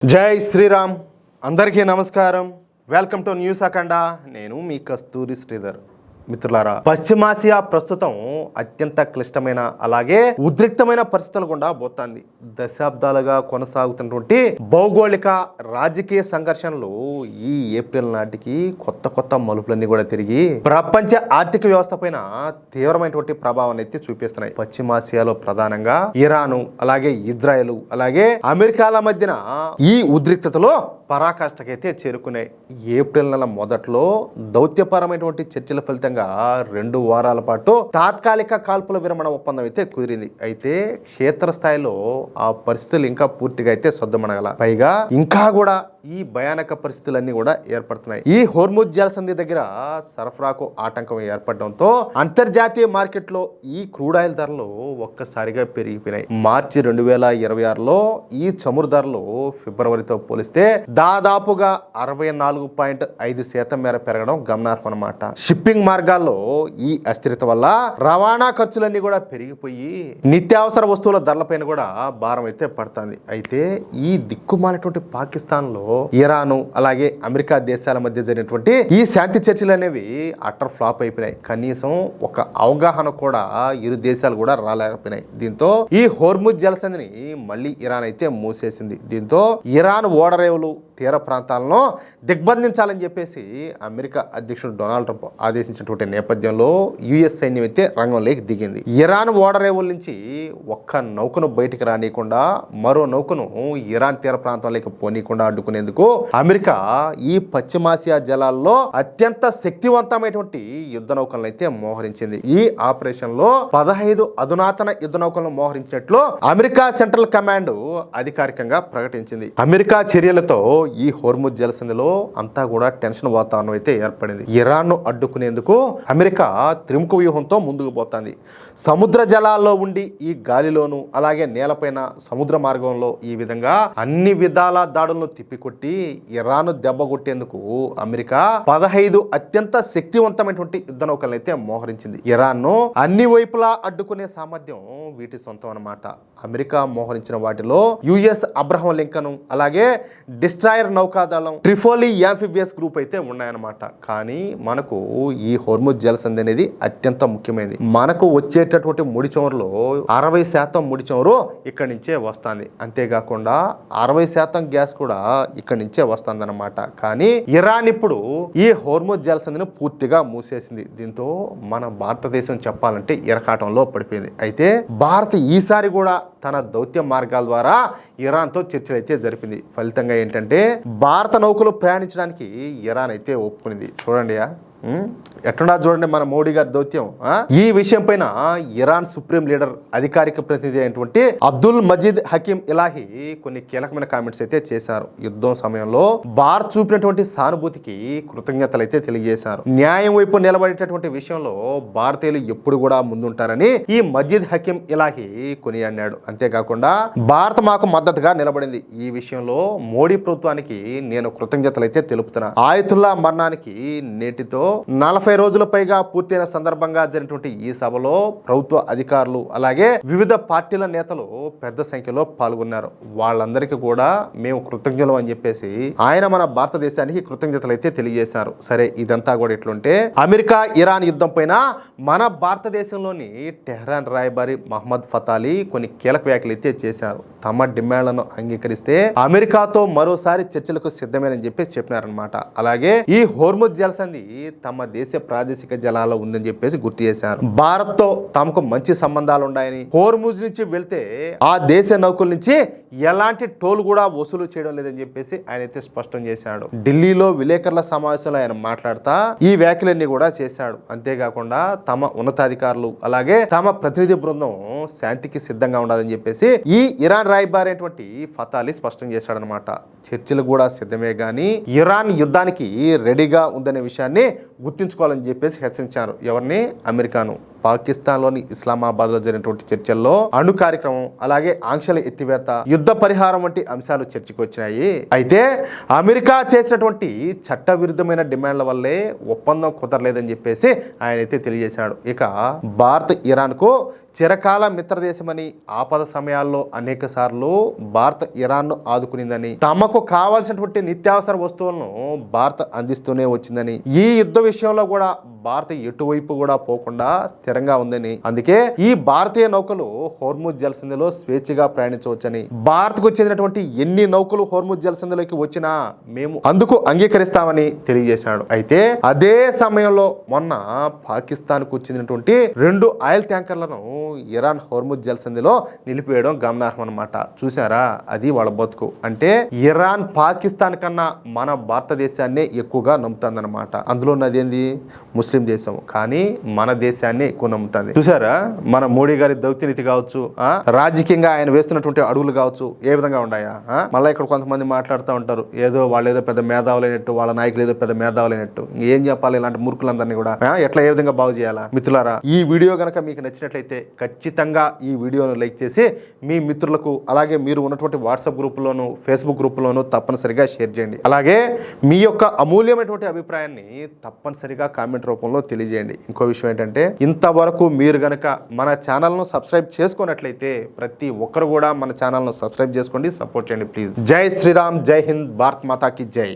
జై శ్రీరామ్. అందరికీ నమస్కారం. వెల్కమ్ టు న్యూస్ అఖండ. నేను మీ కస్తూరి శ్రీధర్. మిత్రులారా, పశ్చిమాసియా ప్రస్తుతం అత్యంత క్లిష్టమైన అలాగే ఉద్రిక్తమైన పరిస్థితులు గుండా పోతుంది. దశాబ్దాలుగా కొనసాగుతున్నటువంటి భౌగోళిక రాజకీయ సంఘర్షణలు ఈ ఏప్రిల్ నాటికి కొత్త మలుపులన్నీ కూడా తిరిగి ప్రపంచ ఆర్థిక వ్యవస్థ పైన తీవ్రమైనటువంటి ప్రభావాన్ని అయితే చూపిస్తున్నాయి. పశ్చిమాసియాలో ప్రధానంగా ఇరాను, అలాగే ఇజ్రాయెల్, అలాగే అమెరికాల మధ్యన ఈ ఉద్రిక్తతలో పరాకాష్ఠకైతే చేరుకున్నాయి. ఏప్రిల్ నెల మొదట్లో దౌత్యపరమైనటువంటి చర్చల ఫలితంగా 2 వారాల పాటు తాత్కాలిక కాల్పుల విరమణ ఒప్పందం అయితే కుదిరింది. అయితే క్షేత్రస్థాయిలో ఆ పరిస్థితులు ఇంకా పూర్తిగా అయితే సద్దుమణగల. పైగా ఇంకా కూడా ఈ భయానక పరిస్థితులన్నీ కూడా ఏర్పడుతున్నాయి. ఈ హోర్ముజ్ జలసంధి దగ్గర సరఫరాకు ఆటంకం ఏర్పడడంతో అంతర్జాతీయ మార్కెట్లో ఈ క్రూడ్ ఆయిల్ ధరలు ఒక్కసారిగా పెరిగిపోయినాయి. మార్చి 2026లో ఈ చమురు ధరలు ఫిబ్రవరితో పోలిస్తే దాదాపుగా 64.5% మేర పెరగడం గమనార్హం అన్నమాట. షిప్పింగ్ మార్గాల్లో ఈ అస్థిరత వల్ల రవాణా ఖర్చులన్నీ కూడా పెరిగిపోయి నిత్యావసర వస్తువుల ధరలపైన కూడా భారం అయితే పడుతుంది. అయితే ఈ దిక్కుమాలినటువంటి పాకిస్తాన్ లో ఇరాను అలాగే అమెరికా దేశాల మధ్య జరిగినటువంటి ఈ శాంతి చర్చలు అనేవి అటర్ ఫ్లాప్ అయిపోయినాయి. కనీసం ఒక అవగాహన కూడా ఇరు దేశాలు కూడా రాలేకపోయినాయి. దీంతో ఈ హోర్ముజ్ జలసంధిని మళ్ళీ ఇరాన్ అయితే మూసేసింది. దీంతో ఇరాన్ ఓడరేవులు తీర ప్రాంతాలను దిగ్బంధించాలని చెప్పేసి అమెరికా అధ్యక్షుడు డొనాల్డ్ ట్రంప్ ఆదేశించినటువంటి నేపథ్యంలో యుఎస్ సైన్యం అయితే రంగంలోకి దిగింది. ఇరాన్ ఓడరేవుల నుంచి ఒక్క నౌకను బయటికి రానియకుండా మరో నౌకను ఇరాన్ తీర ప్రాంతంలోకి పోనీయకుండా అడ్డుకునేందుకు అమెరికా ఈ పశ్చిమాసియా జలాల్లో అత్యంత శక్తివంతమైనటువంటి యుద్ధ నౌకలను అయితే మోహరించింది. ఈ ఆపరేషన్ లో 15 అధునాతన యుద్ధ నౌకలను మోహరించినట్లు అమెరికా సెంట్రల్ కమాండ్ అధికారికంగా ప్రకటించింది. అమెరికా చర్యలతో ఈ హోర్ముజ్ జలసంధిలో అంతా కూడా టెన్షన్ వాతావరణం అయితే ఏర్పడింది. ఇరాన్ ను అడ్డుకునేందుకు అమెరికా త్రిముఖ వ్యూహంతో ముందుకు పోతుంది. సముద్ర జలాల్లో ఉండి ఈ గాలిలోను అలాగే నేలపైన సముద్ర మార్గంలో ఈ విధంగా అన్ని విధాల దాడులను తిప్పికొట్టి ఇరాన్ దెబ్బ కొట్టేందుకు అమెరికా 15 అత్యంత శక్తివంతమైనటువంటి యుద్ధ నౌకలను అయితే మోహరించింది. ఇరాన్ ను అన్ని వైపులా అడ్డుకునే సామర్థ్యం వీటి సొంతం అన్నమాట. అమెరికా మోహరించిన వాటిలో యుఎస్ అబ్రహం లింకన్ అలాగే డిస్ట్రాయర్ నౌకాదళం ట్రిఫోలీ యాంఫిబియస్ గ్రూప్ అయితే ఉన్నాయన్నమాట. కానీ మనకు ఈ హోర్ముజ్ జలసంధి అనేది అత్యంత ముఖ్యమైనది. మనకు వచ్చేటటువంటి ముడి చమురులో 60% ముడి చమురు ఇక్కడి నుంచే వస్తుంది. అంతేకాకుండా 60% గ్యాస్ కూడా ఇక్కడి నుంచే వస్తుంది అన్నమాట. కానీ ఇరాన్ ఇప్పుడు ఈ హోర్ముజ్ జలసంధిని పూర్తిగా మూసేసింది. దీంతో మన భారతదేశం చెప్పాలంటే ఇరకాటంలో పడిపోయింది. అయితే భారత్ ఈసారి కూడా తన దౌత్య మార్గాల ద్వారా ఇరాన్తో చర్చలు అయితే జరిపింది. ఫలితంగా ఏంటంటే భారత నౌకలు ప్రయాణించడానికి ఇరాన్ అయితే ఒప్పుకునింది. చూడండి ఎట్లున్నా చూడండి మన మోడీ గారి దౌత్యం. ఈ విషయం పైన ఇరాన్ సుప్రీం లీడర్ అధికారిక ప్రతినిధి అయినటువంటి అబ్దుల్ మజీద్ హకీం ఇలాహీ కొన్ని కీలకమైన కామెంట్స్ అయితే చేశారు. యుద్ధం సమయంలో భారత్ చూపినటువంటి సానుభూతికి కృతజ్ఞతలు అయితే తెలియజేశారు. న్యాయం వైపు నిలబడేటటువంటి విషయంలో భారతీయులు ఎప్పుడు కూడా ముందుంటారని ఈ మజీద్ హకీం ఇలాహీ కొనియాడాడు. అంతేకాకుండా భారత్ మాకు మద్దతుగా నిలబడింది. ఈ విషయంలో మోడీ ప్రభుత్వానికి నేను కృతజ్ఞతలు అయితే తెలుపుతున్నా. ఆయుతుల్లా మరణానికి నేటితో 40 రోజుల పైగా పూర్తయిన సందర్భంగా జరిగినటువంటి ఈ సభలో ప్రభుత్వ అధికారులు అలాగే వివిధ పార్టీల నేతలు పెద్ద సంఖ్యలో పాల్గొన్నారు. వాళ్ళందరికీ కూడా మేము కృతజ్ఞులు అని చెప్పేసి ఆయన మన భారతదేశానికి కృతజ్ఞతలు అయితే తెలియజేశారు. సరే, ఇదంతా కూడా ఎట్లుంటే అమెరికా ఇరాన్ యుద్ధం పైన మన భారతదేశంలోని టెహ్రాన్ రాయబారి మహమ్మద్ ఫతాలీ కొన్ని కీలక వ్యాఖ్యలు అయితే చేశారు. తమ డిమాండ్లను అంగీకరిస్తే అమెరికాతో మరోసారి చర్చలకు సిద్ధమేనని చెప్పేసి చెప్పినారనమాట. అలాగే ఈ హోర్ముజ్ జలసంధి తమ దేశ ప్రాదేశిక జలాల్లో ఉందని చెప్పేసి గుర్తు చేశారు. భారత్ తో తమకు మంచి సంబంధాలు ఉన్నాయని, హోర్ముజ్ నుంచి వెళ్తే ఆ దేశ నౌకల నుంచి ఎలాంటి టోల్ కూడా వసూలు చేయడం లేదని చెప్పేసి ఆయన అయితే స్పష్టం చేశాడు. ఢిల్లీలో విలేకరుల సమావేశంలో ఆయన మాట్లాడుతా ఈ వ్యాఖ్యలన్నీ కూడా చేశాడు. అంతేకాకుండా తమ ఉన్నతాధికారులు అలాగే తమ ప్రతినిధి బృందం శాంతికి సిద్ధంగా ఉండాలని చెప్పేసి ఈ ఇరాన్ రాయబారైనటువంటి ఫతాలీ స్పష్టం చేశాడనమాట. చర్చలు కూడా సిద్ధమే గానీ ఇరాన్ యుద్ధానికి రెడీగా ఉందనే విషయాన్ని గుర్తుంచుకోవాలని చెప్పేసి హెచ్చరించారు. ఎవరిని? అమెరికాను. పాకిస్తాన్లోని ఇస్లామాబాద్లో జరిగినటువంటి చర్చల్లో అణు కార్యక్రమం, అలాగే ఆంక్షల ఎత్తివేత, యుద్ధ పరిహారం వంటి అంశాలు చర్చకు వచ్చినాయి. అయితే అమెరికా చేసినటువంటి చట్టవిరుద్ధమైన డిమాండ్ల వల్లే ఒప్పందం కుదరలేదని చెప్పేసి ఆయన అయితే తెలియజేశాడు. ఇక భారత్ ఇరాన్కు చిరకాల మిత్రదేశమని, ఆపద సమయాల్లో అనేక సార్లు భారత్ ఇరాన్ను ఆదుకునిందని, తమకు కావాల్సినటువంటి నిత్యావసర వస్తువులను భారత్ అందిస్తూనే వచ్చిందని, ఈ యుద్ధ విషయంలో కూడా భారత్ ఎటువైపు కూడా పోకుండా స్థిరంగా ఉందని, అందుకే ఈ భారతీయ నౌకలు హోర్ముజ్ జలసంధిలో స్వేచ్ఛగా ప్రయాణించవచ్చని, భారత్కు చెందినటువంటి ఎన్ని నౌకలు హోర్ముజ్ జలసంధిలోకి వచ్చినా మేము అందుకు అంగీకరిస్తామని తెలియజేశాడు. అయితే అదే సమయంలో మొన్న పాకిస్తాన్కు చెందినటువంటి 2 ఆయిల్ ట్యాంకర్లను ఇరాన్ హోర్ముజ్ జలసంధిలో నిలిపివేయడం గమనార్హం అన్నమాట. చూసారా, అది వాళ్ళ బతుకు. అంటే ఇరాన్ పాకిస్తాన్ కన్నా మన భారతదేశాన్ని ఎక్కువగా నమ్ముతుందన్నమాట. అందులో ఉన్నదేంది, ముస్లిం దేశం, కానీ మన దేశాన్ని ఎక్కువ నమ్ముతుంది. చూసారా, మన మోడీ గారి దౌత్యనీతి కావచ్చు, రాజకీయంగా ఆయన వేస్తున్నటువంటి అడుగులు కావచ్చు, ఏ విధంగా ఉన్నాయా. మళ్ళీ ఇక్కడ కొంతమంది మాట్లాడుతూ ఉంటారు, వాళ్ళు ఏదో పెద్ద మేధావులైనట్టు, వాళ్ళ నాయకులు ఏదో పెద్ద మేధావులైనట్టు. ఏం చెప్పాలి ఇలాంటి మూర్ఖులందరినీ కూడా, ఎట్లా ఏ విధంగా బాగు చేయాలా? మిత్రులారా, ఈ వీడియో కనుక మీకు నచ్చినట్లయితే ఖచ్చితంగా ఈ వీడియోను లైక్ చేసి మీ మిత్రులకు, అలాగే మీరు ఉన్నటువంటి వాట్సాప్ గ్రూపులోను, ఫేస్బుక్ గ్రూపులోను తప్పనిసరిగా షేర్ చేయండి. అలాగే మీ యొక్క అమూల్యమైనటువంటి అభిప్రాయాన్ని తప్పనిసరిగా కామెంట్ రూపంలో తెలియజేయండి. ఇంకో విషయం ఏంటంటే, ఇంతవరకు మీరు గనక మన ఛానల్ను సబ్స్క్రైబ్ చేసుకున్నట్లయితే ప్రతి ఒక్కరు కూడా మన ఛానల్ను సబ్స్క్రైబ్ చేసుకోండి, సపోర్ట్ చేయండి ప్లీజ్. జై శ్రీరామ్, జై హింద్, భారత్ మాతాకి జై.